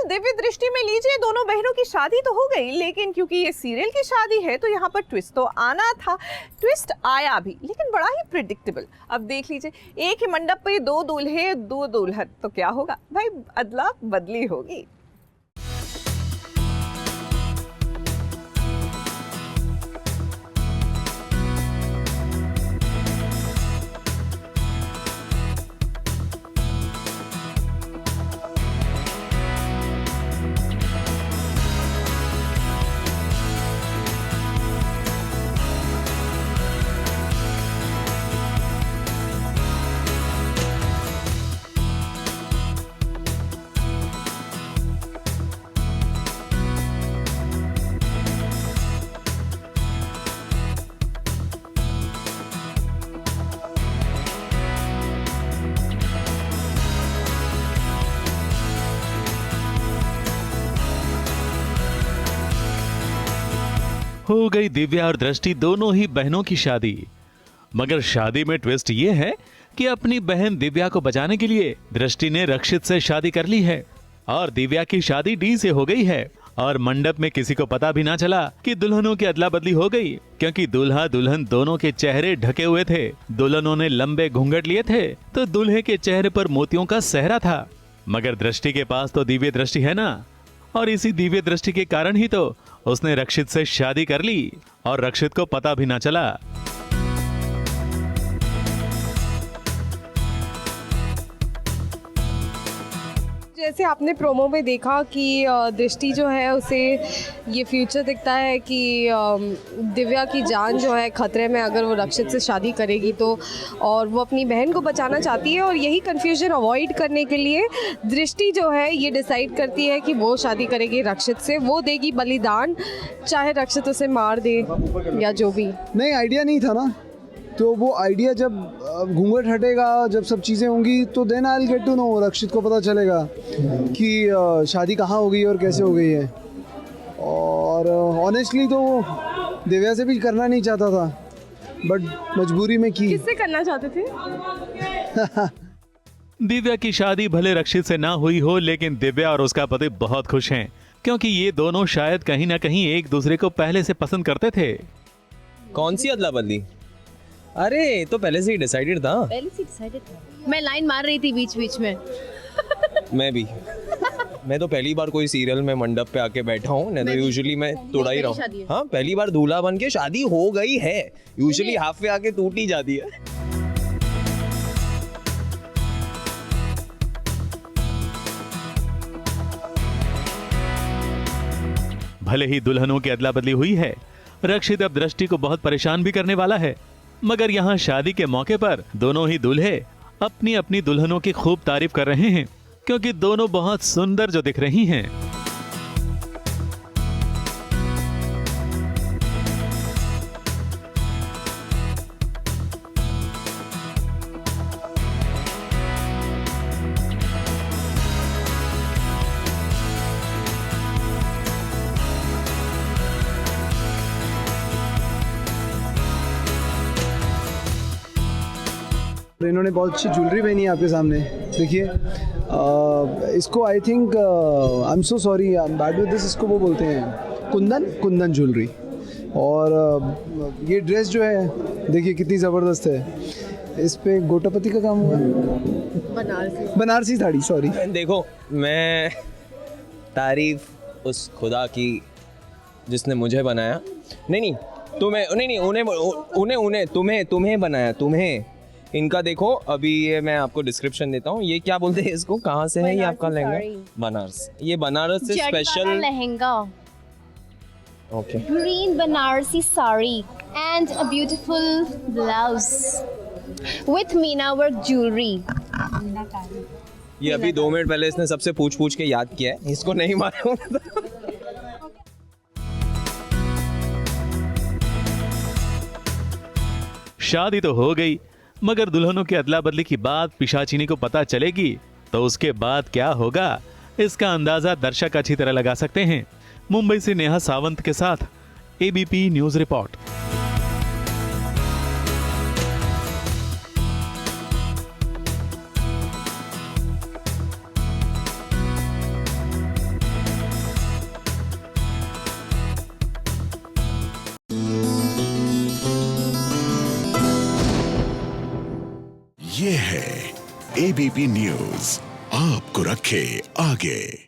दिव्य दृष्टि में लीजिए, दोनों बहनों की शादी तो हो गई, लेकिन क्योंकि ये सीरियल की शादी है तो यहाँ पर ट्विस्ट तो आना था। ट्विस्ट आया भी, लेकिन बड़ा ही प्रिडिक्टेबल। अब देख लीजिए, एक ही मंडप पे दो दूल्हे दो दुल्हन, तो क्या होगा भाई, अदला बदली होगी। हो गई दिव्या और दृष्टि दोनों ही बहनों की शादी। मगर शादी में ट्विस्ट ये है कि अपनी बहन दिव्या को बचाने के लिए दृष्टि ने रक्षित से शादी कर ली है और दिव्या की शादी डी से हो गई है। और मंडप में किसी को पता भी ना चला कि दुल्हनों की अदला बदली हो गई, क्योंकि दूल्हा दुल्हन दोनों के चेहरे ढके हुए थे। दुल्हनों ने लंबे घूंघट लिए थे तो दूल्हे के चेहरे पर मोतियों का सेहरा था। मगर दृष्टि के पास तो दिव्य दृष्टि है ना, और इसी दिव्य दृष्टि के कारण ही तो उसने रक्षित से शादी कर ली और रक्षित को पता भी ना चला। जैसे आपने प्रोमो में देखा कि दृष्टि जो है उसे ये फ्यूचर दिखता है कि दिव्या की जान जो है खतरे में अगर वो रक्षित से शादी करेगी तो, और वो अपनी बहन को बचाना चाहती है। और यही कन्फ्यूजन अवॉइड करने के लिए दृष्टि जो है ये डिसाइड करती है कि वो शादी करेगी रक्षित से, वो देगी बलिदान, चाहे रक्षित उसे मार दे या जो भी। नहीं, आइडिया नहीं था ना, तो वो आइडिया जब घूंघट हटेगा, जब सब चीज़ें होंगी तो then I will get to know, Rakshit को पता चलेगा कि शादी कहाँ हो गई और कैसे हो गई है। और ऑनेस्टली तो दिव्या से भी करना नहीं चाहता था, बट मजबूरी में की। किससे करना चाहते थे? दिव्या की शादी भले रक्षित से ना हुई हो, लेकिन दिव्या और उसका पति बहुत खुश हैं, क्योंकि ये दोनों शायद कहीं ना कहीं एक दूसरे को पहले से पसंद करते थे। कौन सी अदला बदली? अरे तो पहले से ही डिसाइडेड था। पहले से डिसाइडेड था। मैं लाइन मार रही थी बीच बीच में। मैं भी। मैं तो पहली बार कोई सीरियल में मंडप पे आके बैठा हूँ, नहीं तो यूजुअली मैं तोड़ा ही रहा हूँ। हाँ, पहली बार दूल्हा बन के शादी हो गई है, यूजुअली हाफ पे आके टूट ही जाती है। भले ही दुल्हनों की अदला बदली हुई है, रक्षित अब दृष्टि को बहुत परेशान भी करने वाला है। मगर यहाँ शादी के मौके पर दोनों ही दूल्हे अपनी अपनी दुल्हनों की खूब तारीफ कर रहे हैं, क्योंकि दोनों बहुत सुंदर जो दिख रही हैं। इन्होंने बहुत अच्छी ज्वेलरी पहनी है आपके सामने, देखिए। इसको I think, I am so sorry, I am bad with this, इसको वो बोलते हैं कुंदन ज्वेलरी। और ये ड्रेस जो है देखिए कितनी ज़बरदस्त है, इस पे गोटापति का काम हुआ है, बनारसी साड़ी, सॉरी। देखो, मैं तारीफ उस खुदा की जिसने मुझे बनाया, नहीं तुम्हें बनाया, तुम्हें। इनका देखो, अभी ये मैं आपको डिस्क्रिप्शन देता हूँ। ये क्या बोलते हैं इसको, कहाँ से है ये आपका लहंगा? बनारस। ये बनारस से special lehenga, okay, green Banarasi sari and a beautiful blouse with Meena work jewellery. ये अभी 2 मिनट पहले इसने सबसे पूछ के याद किया है, इसको नहीं मालूम। शादी तो हो गई, मगर दुल्हनों की अदला बदली की बात पिशाचिनी को पता चलेगी तो उसके बाद क्या होगा, इसका अंदाजा दर्शक अच्छी तरह लगा सकते हैं। मुंबई से नेहा सावंत के साथ एबीपी न्यूज रिपोर्ट। ये है एबीपी न्यूज़, आपको रखे आगे।